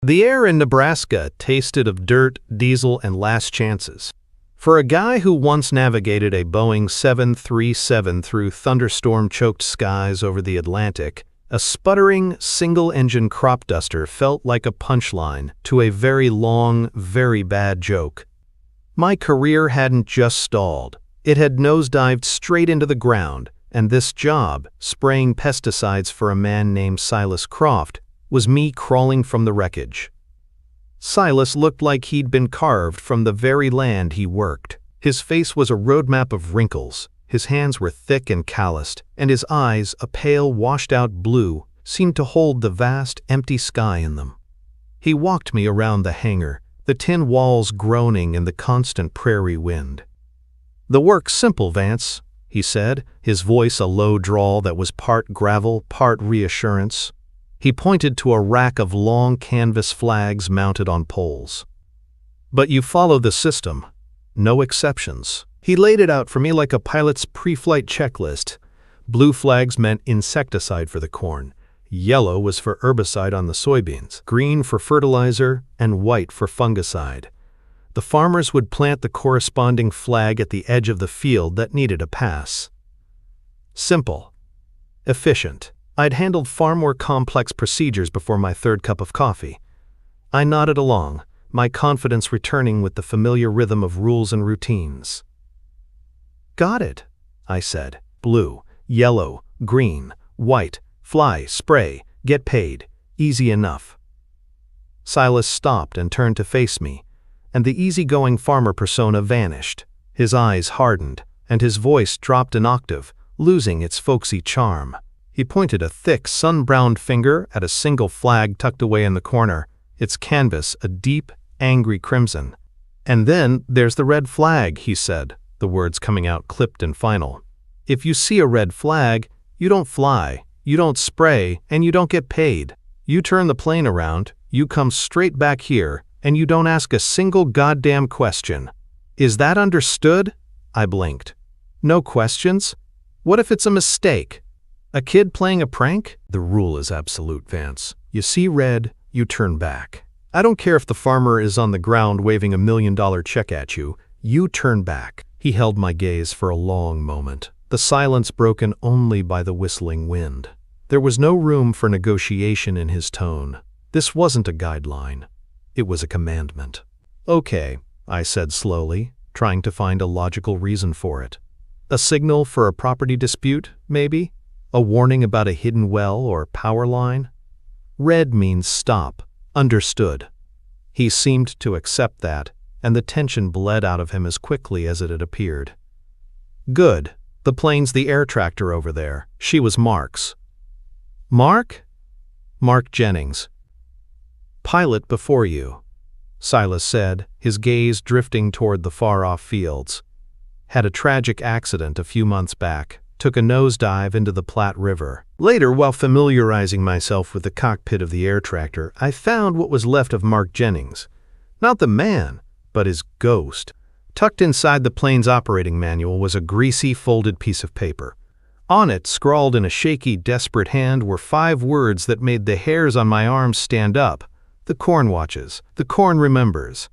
The air in Nebraska tasted of dirt, diesel, and last chances. For a guy who once navigated a Boeing 737 through thunderstorm-choked skies over the Atlantic, a sputtering, single-engine crop duster felt like a punchline to a very long, very bad joke. My career hadn't just stalled. It had nosedived straight into the ground, and this job, spraying pesticides for a man named Silas Croft, was me crawling from the wreckage. Silas looked like he'd been carved from the very land he worked. His face was a roadmap of wrinkles, his hands were thick and calloused, and his eyes, a pale, washed-out blue, seemed to hold the vast, empty sky in them. He walked me around the hangar, the tin walls groaning in the constant prairie wind. "The work's simple, Vance," he said, his voice a low drawl that was part gravel, part reassurance. He pointed to a rack of long canvas flags mounted on poles. "But you follow the system. No exceptions." He laid it out for me like a pilot's pre-flight checklist. Blue flags meant insecticide for the corn. Yellow was for herbicide on the soybeans, green for fertilizer, and white for fungicide. The farmers would plant the corresponding flag at the edge of the field that needed a pass. Simple. Efficient. I'd handled far more complex procedures before my third cup of coffee. I nodded along, my confidence returning with the familiar rhythm of rules and routines. "Got it," I said. "Blue, yellow, green, white, fly, spray, get paid. Easy enough." Silas stopped and turned to face me, and the easygoing farmer persona vanished. His eyes hardened, and his voice dropped an octave, losing its folksy charm. He pointed a thick, sun-browned finger at a single flag tucked away in the corner, its canvas a deep, angry crimson. "And then there's the red flag," he said, the words coming out clipped and final. "If you see a red flag, you don't fly, you don't spray, and you don't get paid. You turn the plane around, you come straight back here, and you don't ask a single goddamn question. Is that understood?" I blinked. "No questions? What if it's a mistake? A kid playing a prank?" "The rule is absolute, Vance. You see red, you turn back. I don't care if the farmer is on the ground waving $1 million check at you, you turn back." He held my gaze for a long moment, the silence broken only by the whistling wind. There was no room for negotiation in his tone. This wasn't a guideline. It was a commandment. "Okay," I said slowly, trying to find a logical reason for it. "A signal for a property dispute, maybe? A warning about a hidden well or power line? Red means stop. Understood." He seemed to accept that, and the tension bled out of him as quickly as it had appeared. "Good. The plane's the air tractor over there. She was Mark's." "Mark?" "Mark Jennings. Pilot before you," Silas said, his gaze drifting toward the far-off fields. "Had a tragic accident a few months back. Took a nosedive into the Platte River. Later, while familiarizing myself with the cockpit of the air tractor, I found what was left of Mark Jennings. Not the man, but his ghost. Tucked inside the plane's operating manual was a greasy, folded piece of paper. On it, scrawled in a shaky, desperate hand, were 5 words that made the hairs on my arms stand up. "The corn watches. The corn remembers."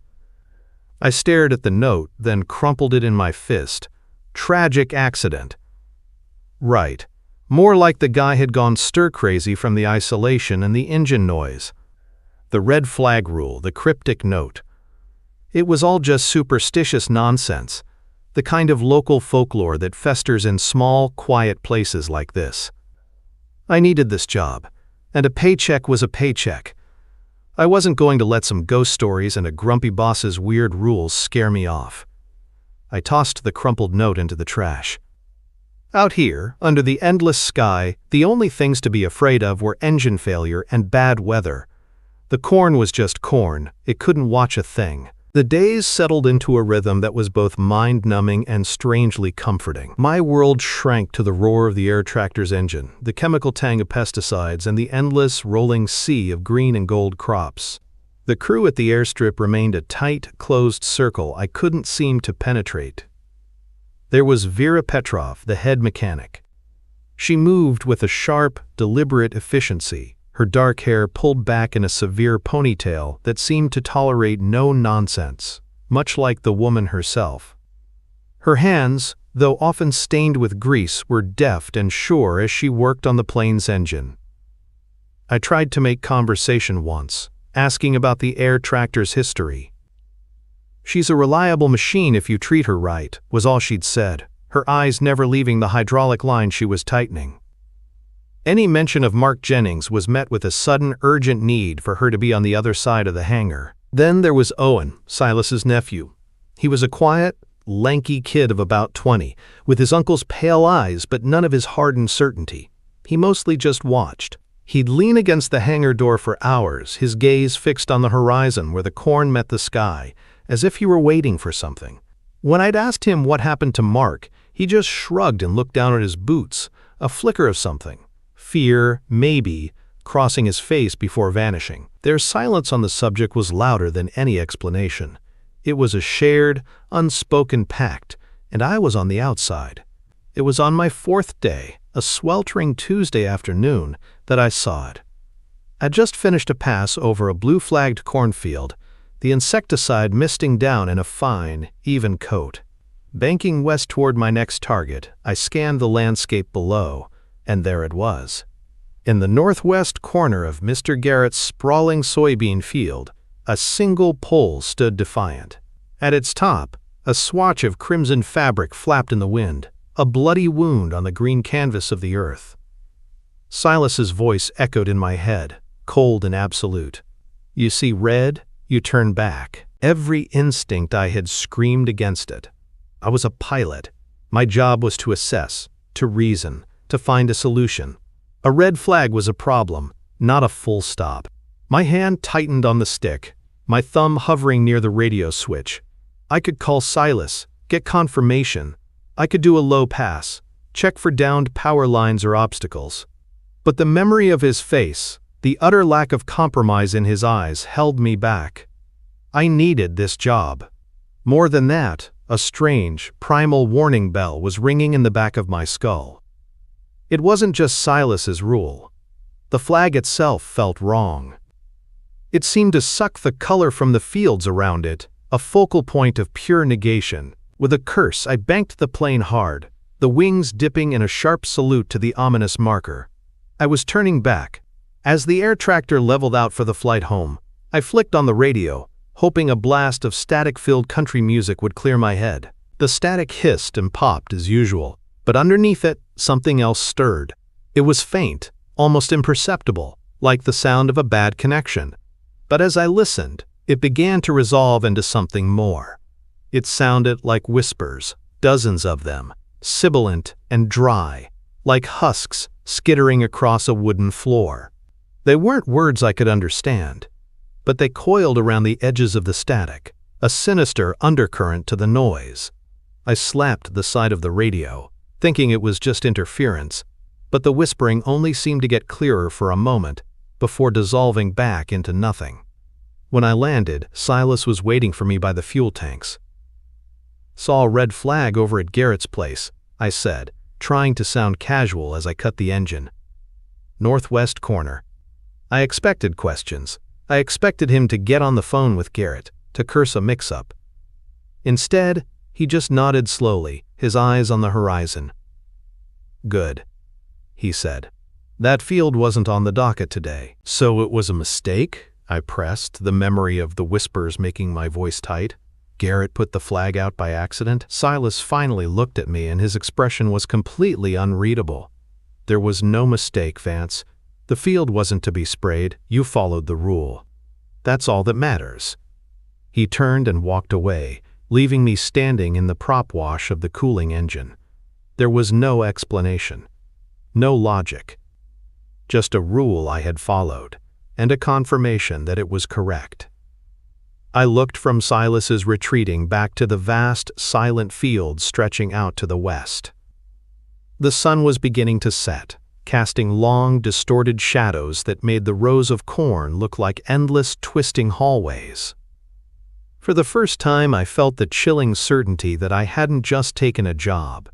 I stared at the note, then crumpled it in my fist. Tragic accident. Right. More like the guy had gone stir-crazy from the isolation and the engine noise. The red flag rule, the cryptic note. It was all just superstitious nonsense, the kind of local folklore that festers in small, quiet places like this. I needed this job, and a paycheck was a paycheck. I wasn't going to let some ghost stories and a grumpy boss's weird rules scare me off. I tossed the crumpled note into the trash. Out here, under the endless sky, the only things to be afraid of were engine failure and bad weather. The corn was just corn, it couldn't watch a thing. The days settled into a rhythm that was both mind-numbing and strangely comforting. My world shrank to the roar of the air tractor's engine, the chemical tang of pesticides, and the endless, rolling sea of green and gold crops. The crew at the airstrip remained a tight, closed circle I couldn't seem to penetrate. There was Vera Petrov, the head mechanic. She moved with a sharp, deliberate efficiency, her dark hair pulled back in a severe ponytail that seemed to tolerate no nonsense, much like the woman herself. Her hands, though often stained with grease, were deft and sure as she worked on the plane's engine. I tried to make conversation once, asking about the air tractor's history. "She's a reliable machine if you treat her right," was all she'd said, her eyes never leaving the hydraulic line she was tightening. Any mention of Mark Jennings was met with a sudden, urgent need for her to be on the other side of the hangar. Then there was Owen, Silas's nephew. He was a quiet, lanky kid of about 20, with his uncle's pale eyes but none of his hardened certainty. He mostly just watched. He'd lean against the hangar door for hours, his gaze fixed on the horizon where the corn met the sky, as if he were waiting for something. When I'd asked him what happened to Mark, he just shrugged and looked down at his boots, a flicker of something. Fear, maybe, crossing his face before vanishing. Their silence on the subject was louder than any explanation. It was a shared, unspoken pact, and I was on the outside. It was on my 4th day, a sweltering Tuesday afternoon, that I saw it. I'd just finished a pass over a blue-flagged cornfield, the insecticide misting down in a fine, even coat. Banking west toward my next target, I scanned the landscape below, and there it was. In the northwest corner of Mr. Garrett's sprawling soybean field, a single pole stood defiant. At its top, a swatch of crimson fabric flapped in the wind, a bloody wound on the green canvas of the earth. Silas's voice echoed in my head, cold and absolute. "You see red, you turn back." Every instinct I had screamed against it. I was a pilot. My job was to assess, to reason, to find a solution. A red flag was a problem, not a full stop. My hand tightened on the stick, my thumb hovering near the radio switch. I could call Silas, get confirmation. I could do a low pass, check for downed power lines or obstacles. But the memory of his face, the utter lack of compromise in his eyes, held me back. I needed this job. More than that, a strange, primal warning bell was ringing in the back of my skull. It wasn't just Silas's rule. The flag itself felt wrong. It seemed to suck the color from the fields around it, a focal point of pure negation. With a curse, I banked the plane hard, the wings dipping in a sharp salute to the ominous marker. I was turning back. As the air tractor leveled out for the flight home, I flicked on the radio, hoping a blast of static-filled country music would clear my head. The static hissed and popped as usual, but underneath it, something else stirred. It was faint, almost imperceptible, like the sound of a bad connection. But as I listened, it began to resolve into something more. It sounded like whispers, dozens of them, sibilant and dry, like husks skittering across a wooden floor. They weren't words I could understand, but they coiled around the edges of the static, a sinister undercurrent to the noise. I slapped the side of the radio, thinking it was just interference, but the whispering only seemed to get clearer for a moment before dissolving back into nothing. When I landed, Silas was waiting for me by the fuel tanks. "Saw a red flag over at Garrett's place," I said, trying to sound casual as I cut the engine. "Northwest corner." I expected questions. I expected him to get on the phone with Garrett, to curse a mix-up. Instead, he just nodded slowly, his eyes on the horizon. "Good," he said. "That field wasn't on the docket today." "So it was a mistake?" I pressed, the memory of the whispers making my voice tight. "Garrett put the flag out by accident?" Silas finally looked at me and his expression was completely unreadable. "There was no mistake, Vance. The field wasn't to be sprayed. You followed the rule. That's all that matters." He turned and walked away, leaving me standing in the prop wash of the cooling engine. There was no explanation, no logic. Just a rule I had followed, and a confirmation that it was correct. I looked from Silas's retreating back to the vast, silent field stretching out to the west. The sun was beginning to set, casting long, distorted shadows that made the rows of corn look like endless, twisting hallways. For the first time, I felt the chilling certainty that I hadn't just taken a job.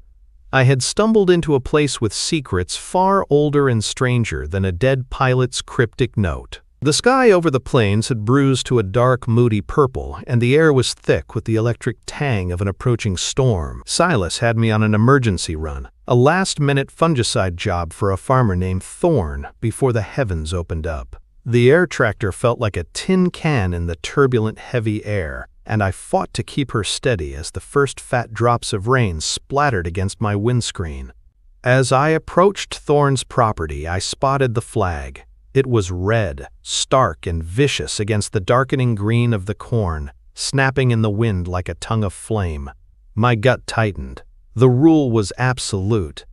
I had stumbled into a place with secrets far older and stranger than a dead pilot's cryptic note. The sky over the plains had bruised to a dark, moody purple, and the air was thick with the electric tang of an approaching storm. Silas had me on an emergency run, a last-minute fungicide job for a farmer named Thorn before the heavens opened up. The air tractor felt like a tin can in the turbulent, heavy air, and I fought to keep her steady as the first fat drops of rain splattered against my windscreen. As I approached Thorn's property, I spotted the flag. It was red, stark and vicious against the darkening green of the corn, snapping in the wind like a tongue of flame. My gut tightened. The rule was absolute.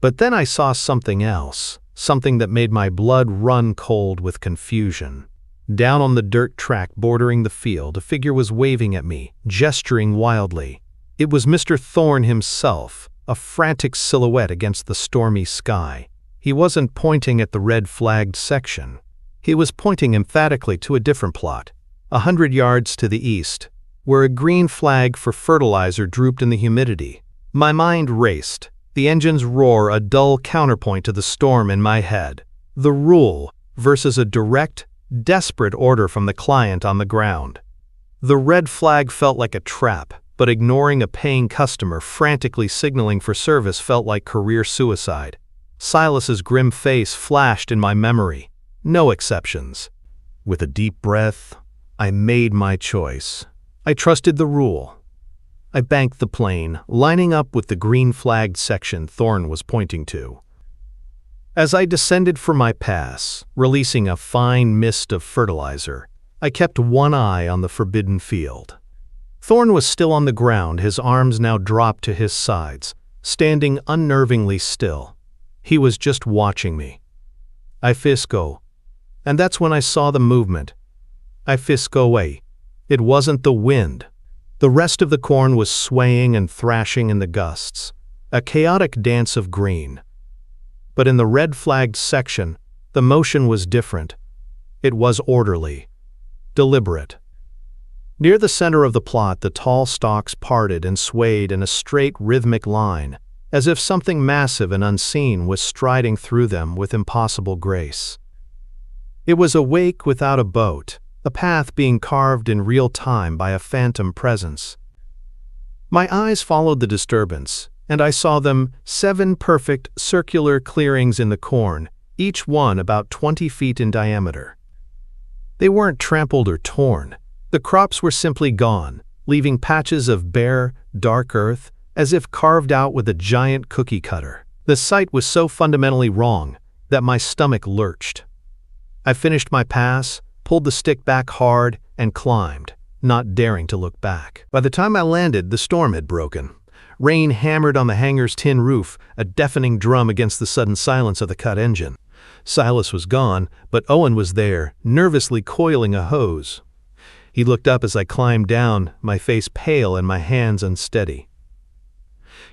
But then I saw something else, something that made my blood run cold with confusion. Down on the dirt track bordering the field, a figure was waving at me, gesturing wildly. It was Mr. Thorn himself, a frantic silhouette against the stormy sky. He wasn't pointing at the red-flagged section. He was pointing emphatically to a different plot, 100 yards to the east, where a green flag for fertilizer drooped in the humidity. My mind raced, the engine's roar a dull counterpoint to the storm in my head. The rule versus a direct, desperate order from the client on the ground. The red flag felt like a trap, but ignoring a paying customer frantically signaling for service felt like career suicide. Silas's grim face flashed in my memory. No exceptions. With a deep breath, I made my choice. I trusted the rule. I banked the plane, lining up with the green-flagged section Thorn was pointing to. As I descended for my pass, releasing a fine mist of fertilizer, I kept one eye on the forbidden field. Thorn was still on the ground, his arms now dropped to his sides, standing unnervingly still. He was just watching me. I fisco. And that's when I saw the movement. I fisco away. It wasn't the wind. The rest of the corn was swaying and thrashing in the gusts, a chaotic dance of green. But in the red-flagged section, the motion was different. It was orderly, deliberate. Near the center of the plot, the tall stalks parted and swayed in a straight, rhythmic line, as if something massive and unseen was striding through them with impossible grace. It was a wake without a boat, a path being carved in real time by a phantom presence. My eyes followed the disturbance, and I saw them 7 perfect, circular clearings in the corn, each one about 20 feet in diameter. They weren't trampled or torn. The crops were simply gone, leaving patches of bare, dark earth, as if carved out with a giant cookie cutter. The sight was so fundamentally wrong that my stomach lurched. I finished my pass, pulled the stick back hard, and climbed, not daring to look back. By the time I landed, the storm had broken. Rain hammered on the hangar's tin roof, a deafening drum against the sudden silence of the cut engine. Silas was gone, but Owen was there, nervously coiling a hose. He looked up as I climbed down, my face pale and my hands unsteady.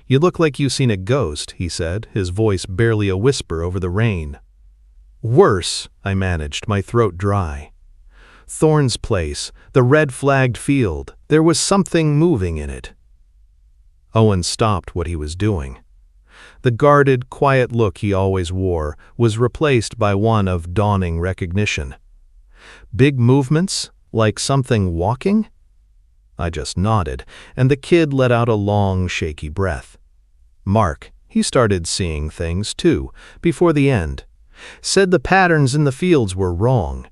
"You look like you've seen a ghost," he said, his voice barely a whisper over the rain. "Worse," I managed, my throat dry. Thorn's place, the red-flagged field, there was something moving in it. Owen stopped what he was doing. The guarded, quiet look he always wore was replaced by one of dawning recognition. Big movements, like something walking? I just nodded, and the kid let out a long, shaky breath. Mark, he started seeing things, too, before the end. Said the patterns in the fields were wrong.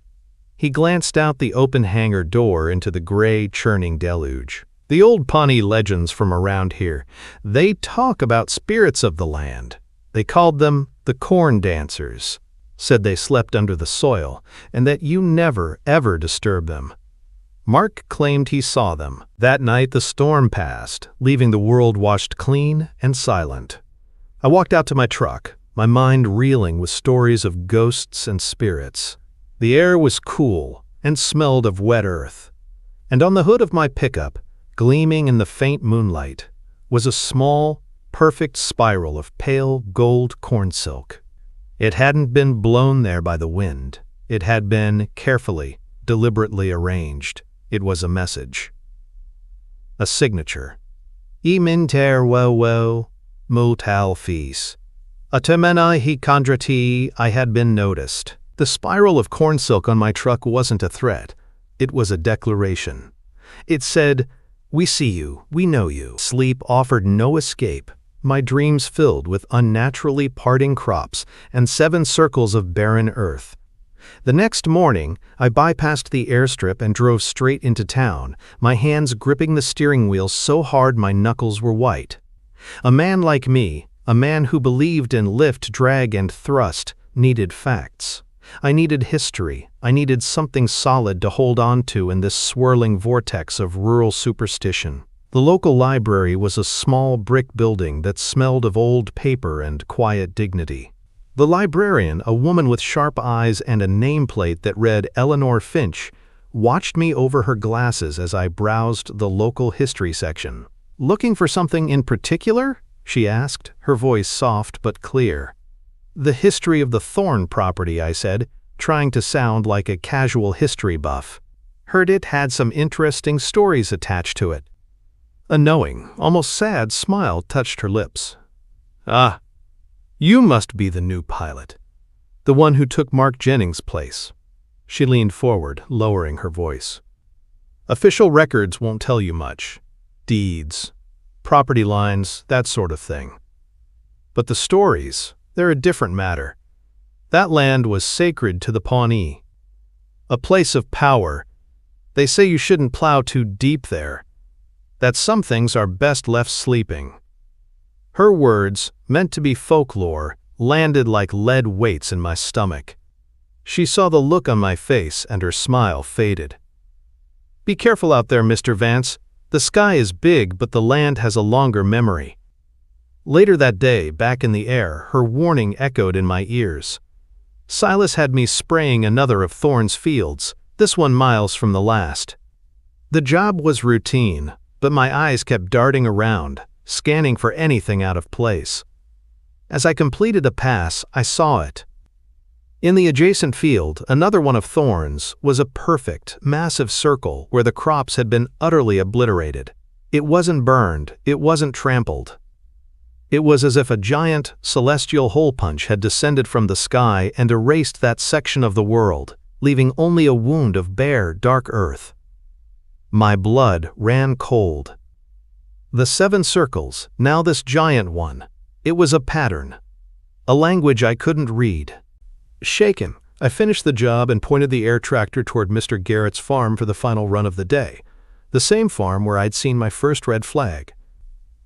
He glanced out the open hangar door into the gray, churning deluge. The old Pawnee legends from around here, they talk about spirits of the land. They called them the corn dancers. Said they slept under the soil, and that you never, ever disturb them. Mark claimed he saw them. That night the storm passed, leaving the world washed clean and silent. I walked out to my truck, my mind reeling with stories of ghosts and spirits. The air was cool and smelled of wet earth. And on the hood of my pickup, gleaming in the faint moonlight, was a small, perfect spiral of pale gold corn silk. It hadn't been blown there by the wind. It had been carefully, deliberately arranged. It was a message. A signature. E minter wo wo. Motal fees. Atemena he kondrati, I had been noticed. The spiral of corn silk on my truck wasn't a threat. It was a declaration. It said, "We see you, we know you." Sleep offered no escape. My dreams filled with unnaturally parting crops and 7 circles of barren earth. The next morning, I bypassed the airstrip and drove straight into town, my hands gripping the steering wheel so hard my knuckles were white. A man like me, a man who believed in lift, drag, and thrust, needed facts. I needed history. I needed something solid to hold on to in this swirling vortex of rural superstition. The local library was a small brick building that smelled of old paper and quiet dignity. The librarian, a woman with sharp eyes and a nameplate that read Eleanor Finch, watched me over her glasses as I browsed the local history section. "Looking for something in particular?" she asked, her voice soft but clear. "The history of the Thorne property," I said, trying to sound like a casual history buff. "Heard it had some interesting stories attached to it." A knowing, almost sad smile touched her lips. "Ah, you must be the new pilot. The one who took Mark Jennings' place." She leaned forward, lowering her voice. "Official records won't tell you much. Deeds, property lines, that sort of thing. But the stories, they're a different matter. That land was sacred to the Pawnee. A place of power. They say you shouldn't plow too deep there. That some things are best left sleeping." Her words, meant to be folklore, landed like lead weights in my stomach. She saw the look on my face and her smile faded. "Be careful out there, Mr. Vance. The sky is big, but the land has a longer memory." Later that day, back in the air, her warning echoed in my ears. Silas had me spraying another of Thorne's fields, this one miles from the last. The job was routine, but my eyes kept darting around, scanning for anything out of place. As I completed a pass, I saw it. In the adjacent field, another one of Thorne's, was a perfect, massive circle where the crops had been utterly obliterated. It wasn't burned, it wasn't trampled. It was as if a giant, celestial hole punch had descended from the sky and erased that section of the world, leaving only a wound of bare, dark earth. My blood ran cold. The 7 circles, now this giant one. It was a pattern. A language I couldn't read. Shaken, I finished the job and pointed the air tractor toward Mr. Garrett's farm for the final run of the day, the same farm where I'd seen my first red flag.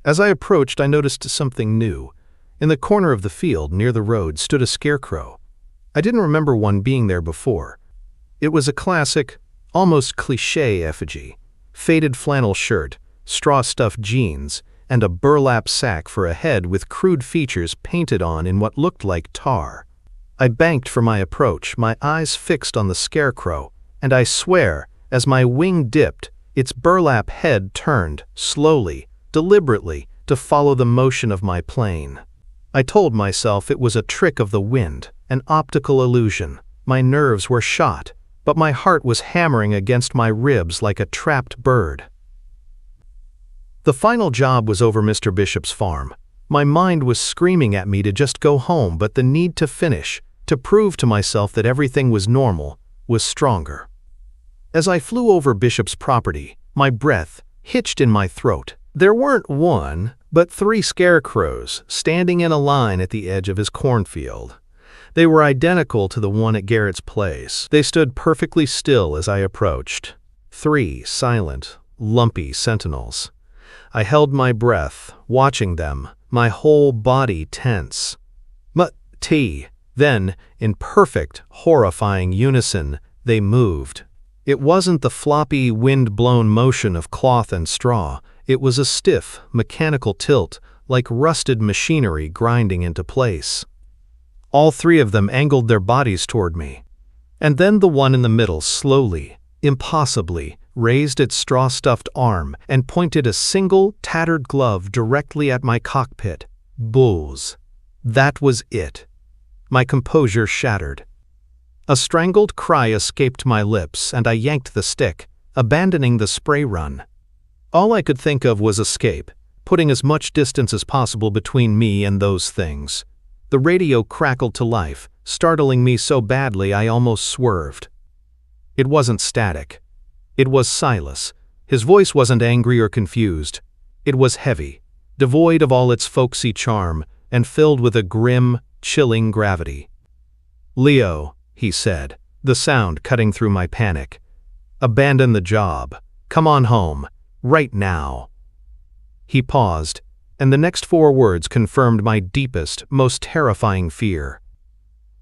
As I approached, I noticed something new. In the corner of the field, near the road, stood a scarecrow. I didn't remember one being there before. It was a classic, almost cliché effigy. Faded flannel shirt, straw-stuffed jeans, and a burlap sack for a head with crude features painted on in what looked like tar. I banked for my approach, my eyes fixed on the scarecrow, and I swear, as my wing dipped, its burlap head turned, slowly, deliberately, to follow the motion of my plane. I told myself it was a trick of the wind, an optical illusion. My nerves were shot, but my heart was hammering against my ribs like a trapped bird. The final job was over Mr. Bishop's farm. My mind was screaming at me to just go home, but the need to finish, to prove to myself that everything was normal, was stronger. As I flew over Bishop's property, my breath hitched in my throat. There weren't 1, but 3 scarecrows standing in a line at the edge of his cornfield. They were identical to the one at Garrett's place. They stood perfectly still as I approached. 3 silent, lumpy sentinels. I held my breath, watching them, my whole body tense. T. Then, in perfect, horrifying unison, they moved. It wasn't the floppy, wind-blown motion of cloth and straw. It was a stiff, mechanical tilt, like rusted machinery grinding into place. All 3 of them angled their bodies toward me. And then the one in the middle slowly, impossibly, raised its straw-stuffed arm and pointed a single, tattered glove directly at my cockpit. Bulls. That was it. My composure shattered. A strangled cry escaped my lips, and I yanked the stick, abandoning the spray run. All I could think of was escape, putting as much distance as possible between me and those things. The radio crackled to life, startling me so badly I almost swerved. It wasn't static. It was Silas. His voice wasn't angry or confused. It was heavy, devoid of all its folksy charm, and filled with a grim, chilling gravity. "Leo," he said, the sound cutting through my panic. "Abandon the job. Come on home. Right now." He paused, and the next 4 words confirmed my deepest, most terrifying fear.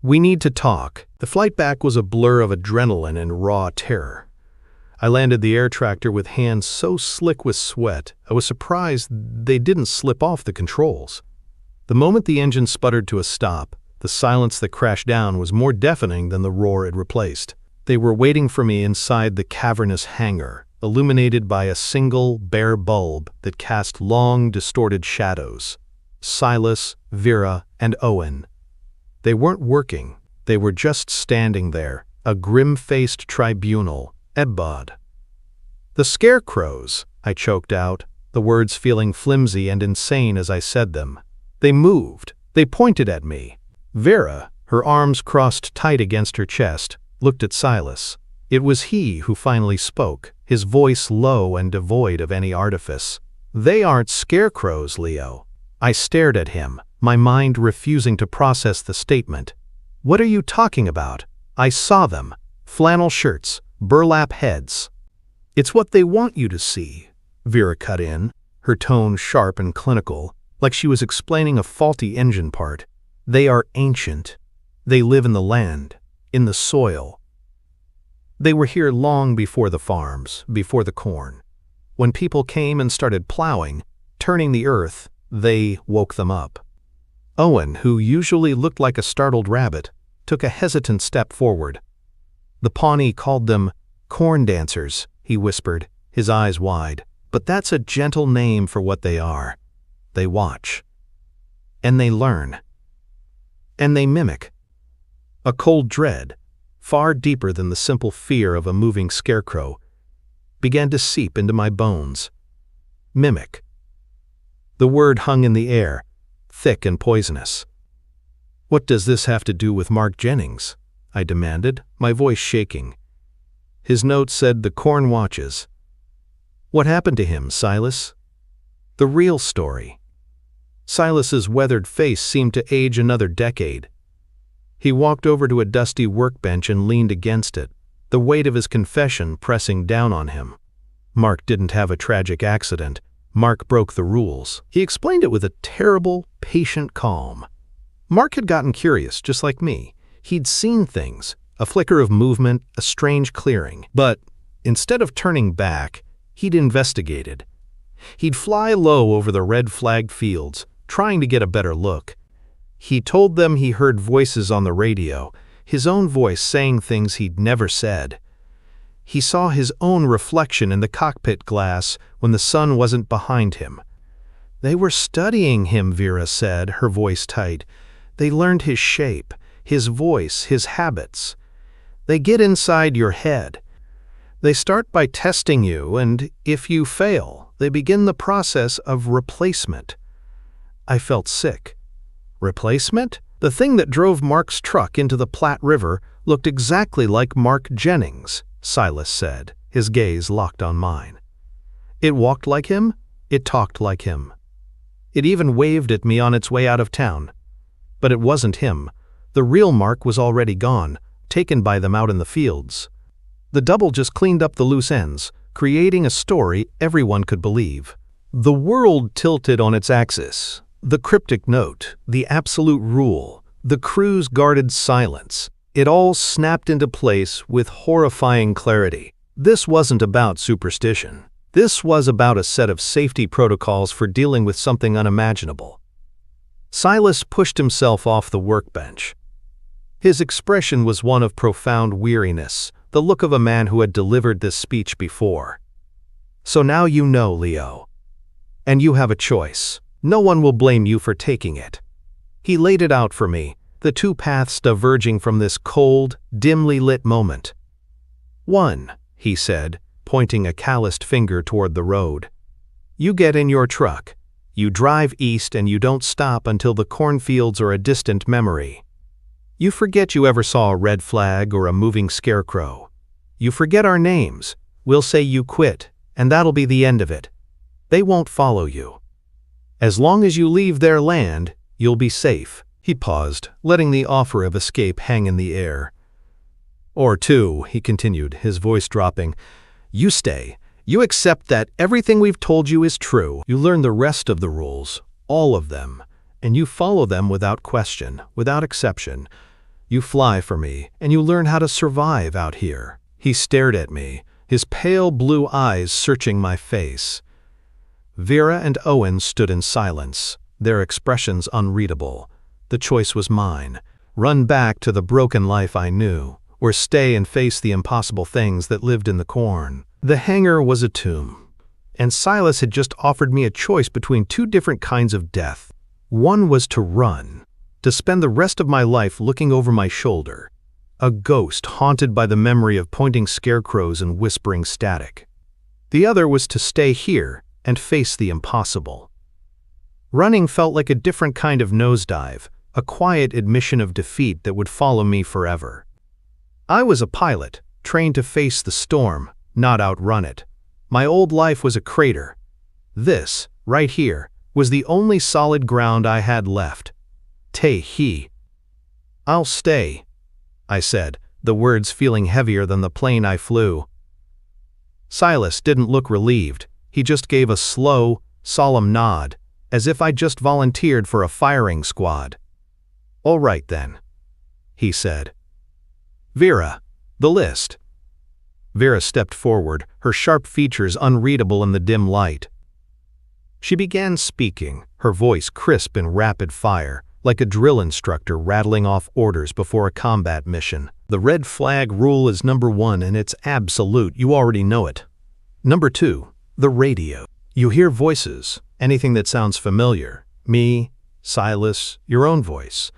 "We need to talk." The flight back was a blur of adrenaline and raw terror. I landed the air tractor with hands so slick with sweat, I was surprised they didn't slip off the controls. The moment the engine sputtered to a stop, the silence that crashed down was more deafening than the roar it replaced. They were waiting for me inside the cavernous hangar, illuminated by a single, bare bulb that cast long, distorted shadows. Silas, Vera, and Owen. They weren't working. They were just standing there, a grim-faced tribunal, Ebbod. "The scarecrows," I choked out, the words feeling flimsy and insane as I said them. They moved. They pointed at me. Vera, her arms crossed tight against her chest, looked at Silas. It was he who finally spoke, his voice low and devoid of any artifice. "They aren't scarecrows, Leo." I stared at him, my mind refusing to process the statement. "What are you talking about? I saw them. Flannel shirts, burlap heads." "It's what they want you to see," Vera cut in, her tone sharp and clinical, like she was explaining a faulty engine part. "They are ancient. They live in the land, in the soil. They were here long before the farms, before the corn. When people came and started plowing, turning the earth, they woke them up." Owen, who usually looked like a startled rabbit, took a hesitant step forward. "The Pawnee called them corn dancers," he whispered, his eyes wide. "But that's a gentle name for what they are. They watch. And they learn. And they mimic." A cold dread, far deeper than the simple fear of a moving scarecrow, began to seep into my bones. Mimic. The word hung in the air, thick and poisonous. "What does this have to do with Mark Jennings?" I demanded, my voice shaking. His note said the corn watches. "What happened to him, Silas?" The real story. Silas's weathered face seemed to age another decade. He walked over to a dusty workbench and leaned against it, the weight of his confession pressing down on him. Mark didn't have a tragic accident. Mark broke the rules. He explained it with a terrible, patient calm. Mark had gotten curious, just like me. He'd seen things, a flicker of movement, a strange clearing. But instead of turning back, he'd investigated. He'd fly low over the red-flagged fields, trying to get a better look. He told them he heard voices on the radio, his own voice saying things he'd never said. He saw his own reflection in the cockpit glass when the sun wasn't behind him. "They were studying him," Vera said, her voice tight. "They learned his shape, his voice, his habits. They get inside your head. They start by testing you, and if you fail, they begin the process of replacement." I felt sick. Replacement? The thing that drove Mark's truck into the Platte River looked exactly like Mark Jennings, Silas said, his gaze locked on mine. It walked like him. It talked like him. It even waved at me on its way out of town. But it wasn't him. The real Mark was already gone, taken by them out in the fields. The double just cleaned up the loose ends, creating a story everyone could believe. The world tilted on its axis. The cryptic note, the absolute rule, the crew's guarded silence. It all snapped into place with horrifying clarity. This wasn't about superstition. This was about a set of safety protocols for dealing with something unimaginable. Silas pushed himself off the workbench. His expression was one of profound weariness, the look of a man who had delivered this speech before. "So now you know, Leo. And you have a choice. No one will blame you for taking it." He laid it out for me, the two paths diverging from this cold, dimly lit moment. "One," he said, pointing a calloused finger toward the road. "You get in your truck. You drive east and you don't stop until the cornfields are a distant memory. You forget you ever saw a red flag or a moving scarecrow. You forget our names. We'll say you quit, and that'll be the end of it. They won't follow you. As long as you leave their land, you'll be safe." He paused, letting the offer of escape hang in the air. "Or two," he continued, his voice dropping. "You stay. You accept that everything we've told you is true. You learn the rest of the rules, all of them, and you follow them without question, without exception. You fly for me, and you learn how to survive out here." He stared at me, his pale blue eyes searching my face. Vera and Owen stood in silence, their expressions unreadable. The choice was mine: run back to the broken life I knew, or stay and face the impossible things that lived in the corn. The hangar was a tomb, and Silas had just offered me a choice between two different kinds of death. One was to run, to spend the rest of my life looking over my shoulder, a ghost haunted by the memory of pointing scarecrows and whispering static. The other was to stay here and face the impossible. Running felt like a different kind of nosedive, a quiet admission of defeat that would follow me forever. I was a pilot, trained to face the storm, not outrun it. My old life was a crater. This, right here, was the only solid ground I had left. Te-he. "I'll stay," I said, the words feeling heavier than the plane I flew. Silas didn't look relieved. He just gave a slow, solemn nod, as if I'd just volunteered for a firing squad. "All right then," he said. "Vera, the list." Vera stepped forward, her sharp features unreadable in the dim light. She began speaking, her voice crisp and rapid fire, like a drill instructor rattling off orders before a combat mission. "The red flag rule is number 1, and it's absolute. You already know it. Number 2, the radio. You hear voices, anything that sounds familiar. Me, Silas, your own voice.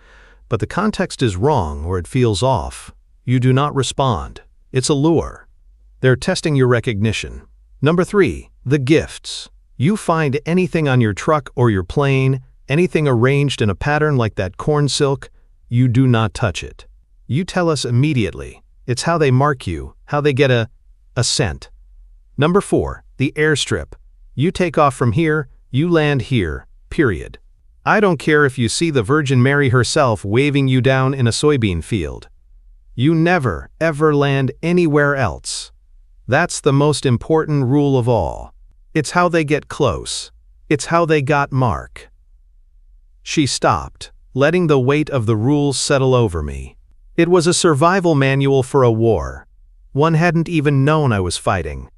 But the context is wrong or it feels off. You do not respond. It's a lure. They're testing your recognition. Number 3, the gifts. You find anything on your truck or your plane, anything arranged in a pattern like that corn silk, you do not touch it. You tell us immediately. It's how they mark you, how they get a scent. Number 4, the airstrip. You take off from here, you land here, period. I don't care if you see the Virgin Mary herself waving you down in a soybean field. You never, ever land anywhere else. That's the most important rule of all. It's how they get close. It's how they got Mark." She stopped, letting the weight of the rules settle over me. It was a survival manual for a war. One hadn't even known I was fighting.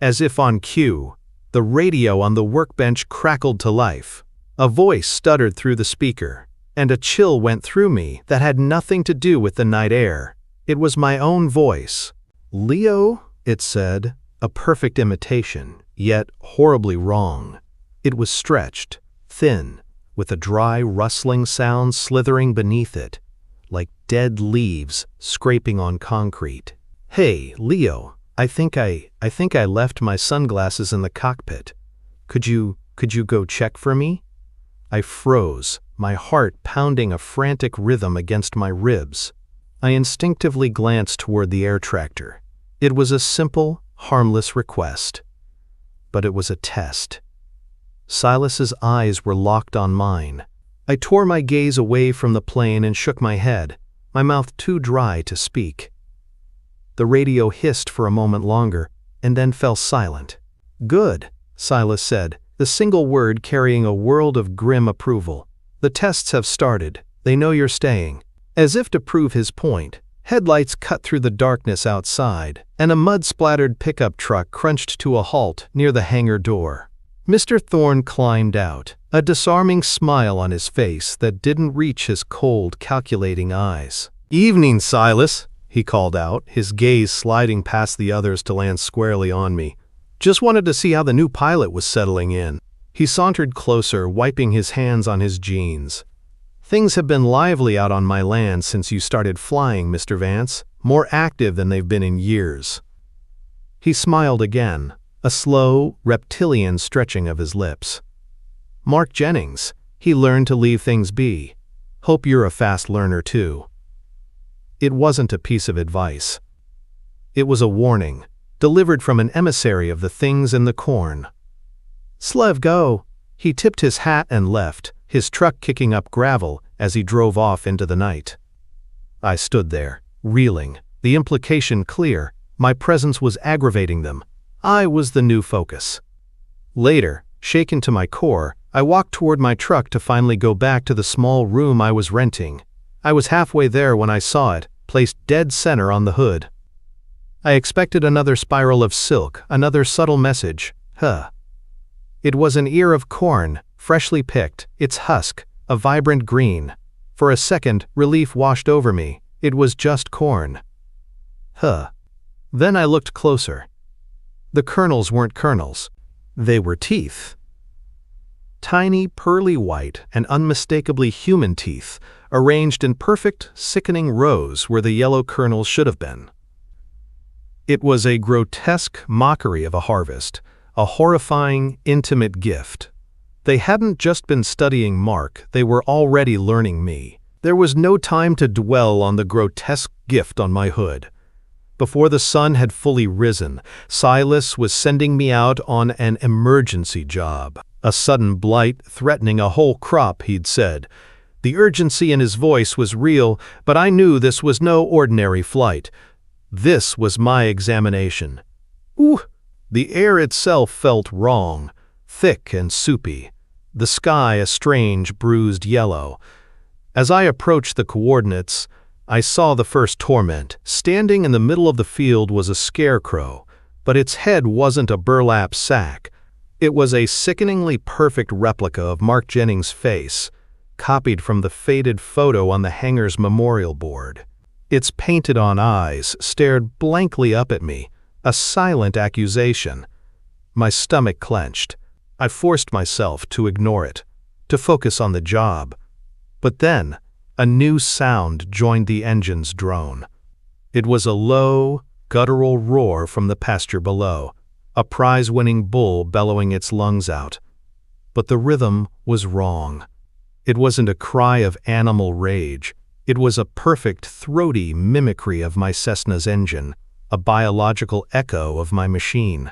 As if on cue, the radio on the workbench crackled to life. A voice stuttered through the speaker, and a chill went through me that had nothing to do with the night air. It was my own voice. "Leo," it said, a perfect imitation, yet horribly wrong. It was stretched, thin, with a dry, rustling sound slithering beneath it, like dead leaves scraping on concrete. "Hey, Leo, I think I left my sunglasses in the cockpit. Could you go check for me?" I froze, my heart pounding a frantic rhythm against my ribs. I instinctively glanced toward the air tractor. It was a simple, harmless request. But it was a test. Silas's eyes were locked on mine. I tore my gaze away from the plane and shook my head, my mouth too dry to speak. The radio hissed for a moment longer, and then fell silent. "Good," Silas said, the single word carrying a world of grim approval. "The tests have started. They know you're staying." As if to prove his point, headlights cut through the darkness outside, and a mud-splattered pickup truck crunched to a halt near the hangar door. Mr. Thorne climbed out, a disarming smile on his face that didn't reach his cold, calculating eyes. "Evening, Silas," he called out, his gaze sliding past the others to land squarely on me. "Just wanted to see how the new pilot was settling in." He sauntered closer, wiping his hands on his jeans. "Things have been lively out on my land since you started flying, Mr. Vance, more active than they've been in years." He smiled again, a slow, reptilian stretching of his lips. Mark Jennings. He learned to leave things be. Hope you're a fast learner too. It wasn't a piece of advice. It was a warning, delivered from an emissary of the things in the corn. Slev go. He tipped his hat and left, his truck kicking up gravel as he drove off into the night. I stood there, reeling, the implication clear. My presence was aggravating them. I was the new focus. Later, shaken to my core, I walked toward my truck to finally go back to the small room I was renting. I was halfway there when I saw it, placed dead center on the hood. I expected another spiral of silk, another subtle message. It was an ear of corn, freshly picked, its husk, a vibrant green. For a second, relief washed over me. It was just corn. Then I looked closer. The kernels weren't kernels. They were teeth. Tiny, pearly white, and unmistakably human teeth, arranged in perfect, sickening rows where the yellow kernels should have been. It was a grotesque mockery of a harvest, a horrifying, intimate gift. They hadn't just been studying Mark, they were already learning me. There was no time to dwell on the grotesque gift on my hood. Before the sun had fully risen, Silas was sending me out on an emergency job. A sudden blight threatening a whole crop, he'd said. The urgency in his voice was real, but I knew this was no ordinary flight. This was my examination. Ooh! The air itself felt wrong, thick and soupy. The sky a strange, bruised yellow. As I approached the coordinates, I saw the first torment. Standing in the middle of the field was a scarecrow, but its head wasn't a burlap sack. It was a sickeningly perfect replica of Mark Jennings' face, copied from the faded photo on the hangar's memorial board. Its painted-on eyes stared blankly up at me, a silent accusation. My stomach clenched. I forced myself to ignore it, to focus on the job. But then, a new sound joined the engine's drone. It was a low, guttural roar from the pasture below, a prize-winning bull bellowing its lungs out. But the rhythm was wrong. It wasn't a cry of animal rage. It was a perfect, throaty mimicry of my Cessna's engine, a biological echo of my machine.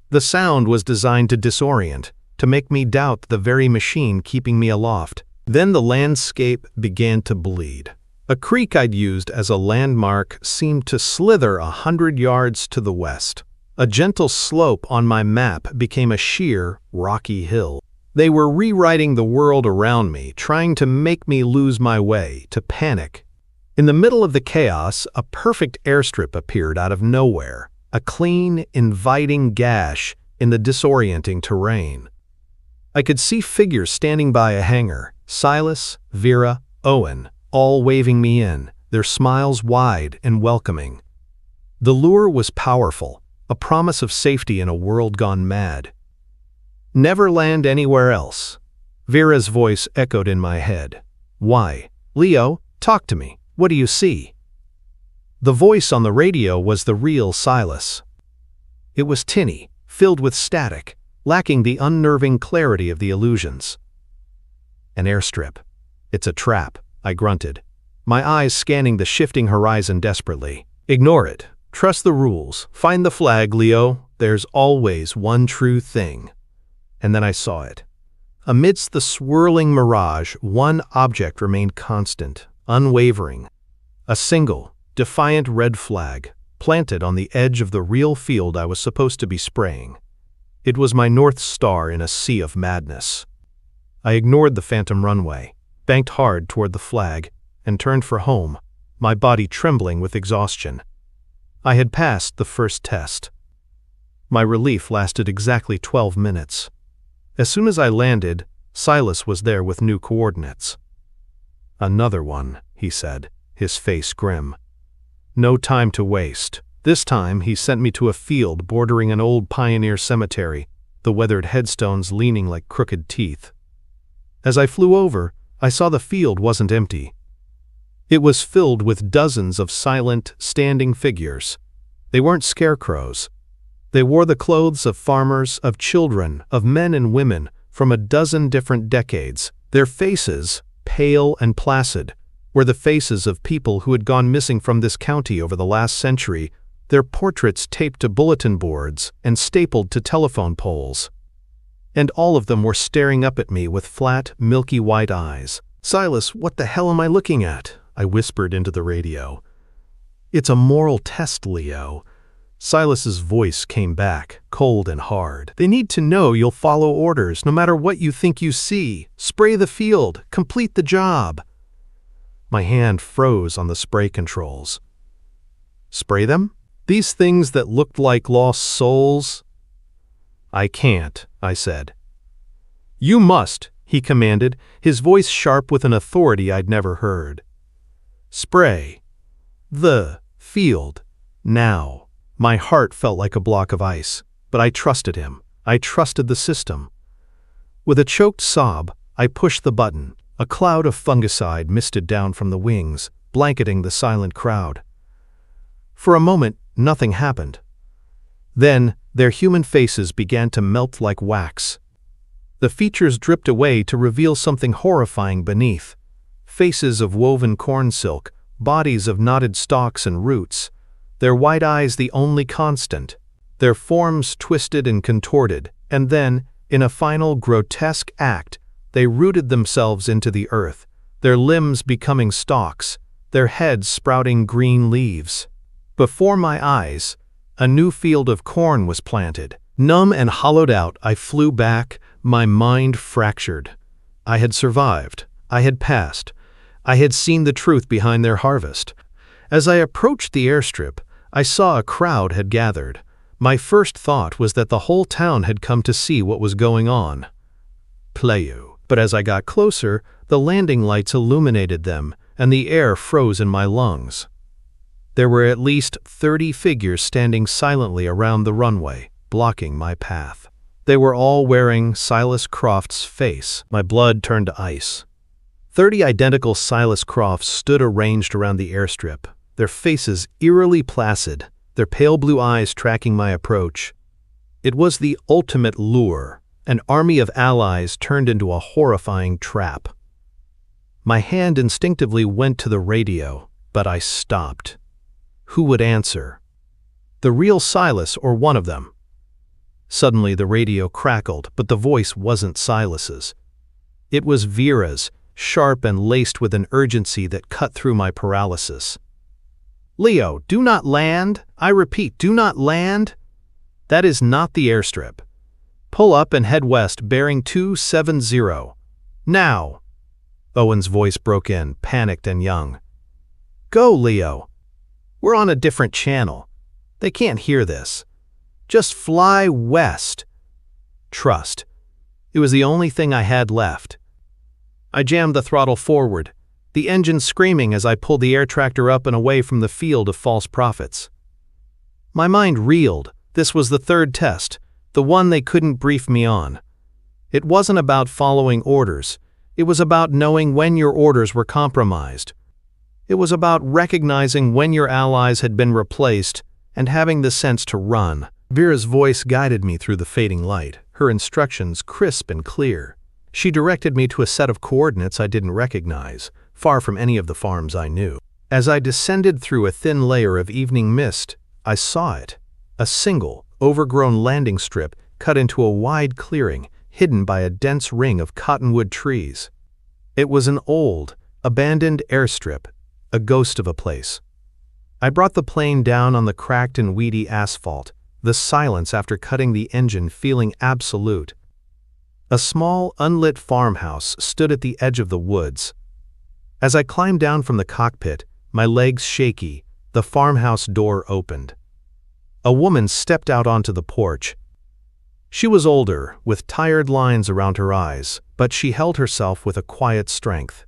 The sound was designed to disorient, to make me doubt the very machine keeping me aloft. Then the landscape began to bleed. A creek I'd used as a landmark seemed to slither 100 yards to the west. A gentle slope on my map became a sheer, rocky hill. They were rewriting the world around me, trying to make me lose my way, to panic. In the middle of the chaos, a perfect airstrip appeared out of nowhere, a clean, inviting gash in the disorienting terrain. I could see figures standing by a hangar, Silas, Vera, Owen, all waving me in, their smiles wide and welcoming. The lure was powerful, a promise of safety in a world gone mad. Never land anywhere else. Vera's voice echoed in my head. Why? Leo, talk to me. What do you see? The voice on the radio was the real Silas. It was tinny, filled with static, lacking the unnerving clarity of the illusions. An airstrip. It's a trap, I grunted, my eyes scanning the shifting horizon desperately. Ignore it. Trust the rules. Find the flag, Leo. There's always one true thing. And then I saw it. Amidst the swirling mirage, one object remained constant, unwavering. A single, defiant red flag, planted on the edge of the real field I was supposed to be spraying. It was my North Star in a sea of madness. I ignored the phantom runway, banked hard toward the flag, and turned for home, my body trembling with exhaustion. I had passed the first test. My relief lasted exactly 12 minutes. As soon as I landed, Silas was there with new coordinates. Another one, he said, his face grim. No time to waste. This time he sent me to a field bordering an old pioneer cemetery, the weathered headstones leaning like crooked teeth. As I flew over, I saw the field wasn't empty. It was filled with dozens of silent, standing figures. They weren't scarecrows. They wore the clothes of farmers, of children, of men and women, from a dozen different decades. Their faces, pale and placid, were the faces of people who had gone missing from this county over the last century, their portraits taped to bulletin boards and stapled to telephone poles. And all of them were staring up at me with flat, milky white eyes. "Silas, what the hell am I looking at?" I whispered into the radio. "It's a moral test, Leo." Silas's voice came back, cold and hard. "They need to know you'll follow orders, no matter what you think you see. Spray the field. Complete the job." My hand froze on the spray controls. Spray them? These things that looked like lost souls? "I can't," I said. "You must," he commanded, his voice sharp with an authority I'd never heard. "Spray the field now." My heart felt like a block of ice, but I trusted him. I trusted the system. With a choked sob, I pushed the button. A cloud of fungicide misted down from the wings, blanketing the silent crowd. For a moment, nothing happened. Then, their human faces began to melt like wax. The features dripped away to reveal something horrifying beneath. Faces of woven corn silk, bodies of knotted stalks and roots, their white eyes the only constant, their forms twisted and contorted, and then, in a final grotesque act, they rooted themselves into the earth, their limbs becoming stalks, their heads sprouting green leaves. Before my eyes, a new field of corn was planted. Numb and hollowed out, I flew back, my mind fractured. I had survived. I had passed. I had seen the truth behind their harvest. As I approached the airstrip, I saw a crowd had gathered. My first thought was that the whole town had come to see what was going on. Playu. But as I got closer, the landing lights illuminated them, and the air froze in my lungs. There were at least 30 figures standing silently around the runway, blocking my path. They were all wearing Silas Croft's face. My blood turned to ice. 30 identical Silas Crofts stood arranged around the airstrip, their faces eerily placid, their pale blue eyes tracking my approach. It was the ultimate lure, an army of allies turned into a horrifying trap. My hand instinctively went to the radio, but I stopped. Who would answer? The real Silas or one of them? Suddenly the radio crackled, but the voice wasn't Silas's. It was Vera's, sharp and laced with an urgency that cut through my paralysis. "Leo, do not land. I repeat, do not land. That is not the airstrip. Pull up and head west, bearing 270. Now!" Owen's voice broke in, panicked and young. "Go, Leo. We're on a different channel. They can't hear this. Just fly west. Trust." It was the only thing I had left. I jammed the throttle forward, the engine screaming as I pulled the air tractor up and away from the field of false prophets. My mind reeled. This was the third test, the one they couldn't brief me on. It wasn't about following orders. It was about knowing when your orders were compromised. It was about recognizing when your allies had been replaced and having the sense to run. Vera's voice guided me through the fading light, her instructions crisp and clear. She directed me to a set of coordinates I didn't recognize, far from any of the farms I knew. As I descended through a thin layer of evening mist, I saw it. A single, overgrown landing strip cut into a wide clearing, hidden by a dense ring of cottonwood trees. It was an old, abandoned airstrip, a ghost of a place. I brought the plane down on the cracked and weedy asphalt, the silence after cutting the engine feeling absolute. A small, unlit farmhouse stood at the edge of the woods. As I climbed down from the cockpit, my legs shaky, the farmhouse door opened. A woman stepped out onto the porch. She was older, with tired lines around her eyes, but she held herself with a quiet strength.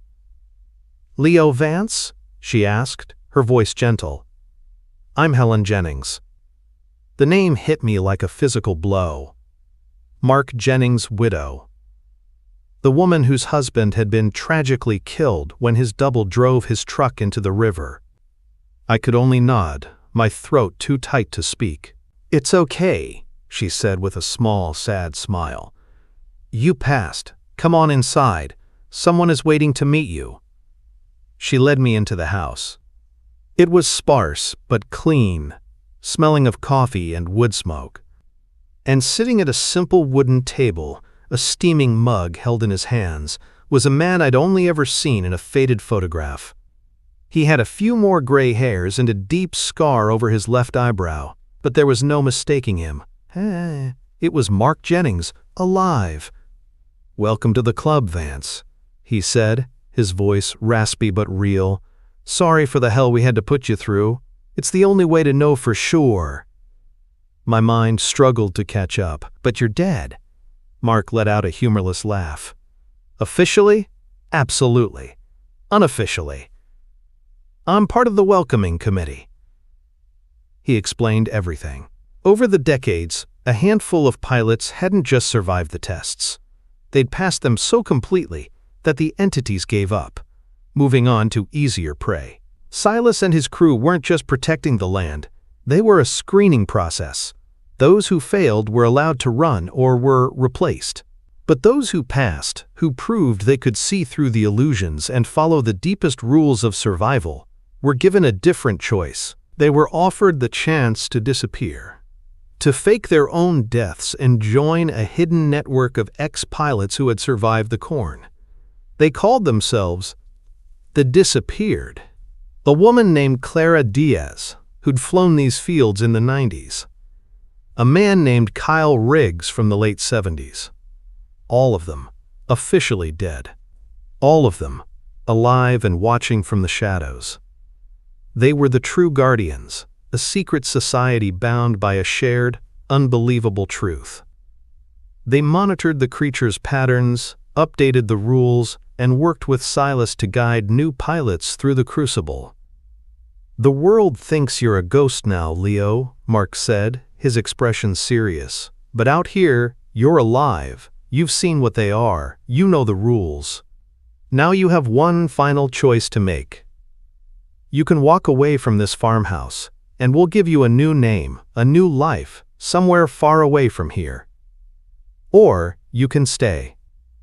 "Leo Vance?" she asked, her voice gentle. "I'm Helen Jennings." The name hit me like a physical blow. Mark Jennings' widow. The woman whose husband had been tragically killed when his double drove his truck into the river. I could only nod, my throat too tight to speak. "It's okay," she said with a small, sad smile. "You passed. Come on inside. Someone is waiting to meet you." She led me into the house. It was sparse but clean, smelling of coffee and wood smoke. And sitting at a simple wooden table, a steaming mug held in his hands, was a man I'd only ever seen in a faded photograph. He had a few more gray hairs and a deep scar over his left eyebrow, but there was no mistaking him. It was Mark Jennings, alive. "Welcome to the club, Vance," he said, his voice raspy but real. "Sorry for the hell we had to put you through. It's the only way to know for sure." My mind struggled to catch up. "But you're dead." Mark let out a humorless laugh. "Officially? Absolutely. Unofficially, I'm part of the welcoming committee." He explained everything. Over the decades, a handful of pilots hadn't just survived the tests. They'd passed them so completely that the entities gave up, moving on to easier prey. Silas and his crew weren't just protecting the land, they were a screening process. Those who failed were allowed to run or were replaced. But those who passed, who proved they could see through the illusions and follow the deepest rules of survival, were given a different choice. They were offered the chance to disappear, to fake their own deaths and join a hidden network of ex-pilots who had survived the corn. They called themselves the Disappeared. A woman named Clara Diaz, who'd flown these fields in the 90s. A man named Kyle Riggs from the late 70s. All of them officially dead. All of them alive and watching from the shadows. They were the true guardians, a secret society bound by a shared, unbelievable truth. They monitored the creatures' patterns, updated the rules, and worked with Silas to guide new pilots through the crucible. "The world thinks you're a ghost now, Leo," Mark said, his expression serious. "But out here, you're alive. You've seen what they are. You know the rules. Now you have one final choice to make. You can walk away from this farmhouse, and we'll give you a new name, a new life, somewhere far away from here. Or you can stay.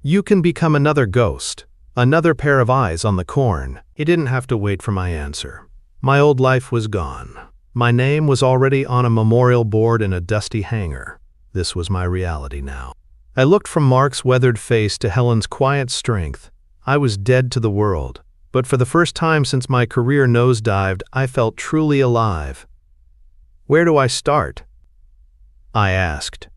You can become another ghost, another pair of eyes on the corn." He didn't have to wait for my answer. My old life was gone. My name was already on a memorial board in a dusty hangar. This was my reality now. I looked from Mark's weathered face to Helen's quiet strength. I was dead to the world. But for the first time since my career nosedived, I felt truly alive. "Where do I start?" I asked.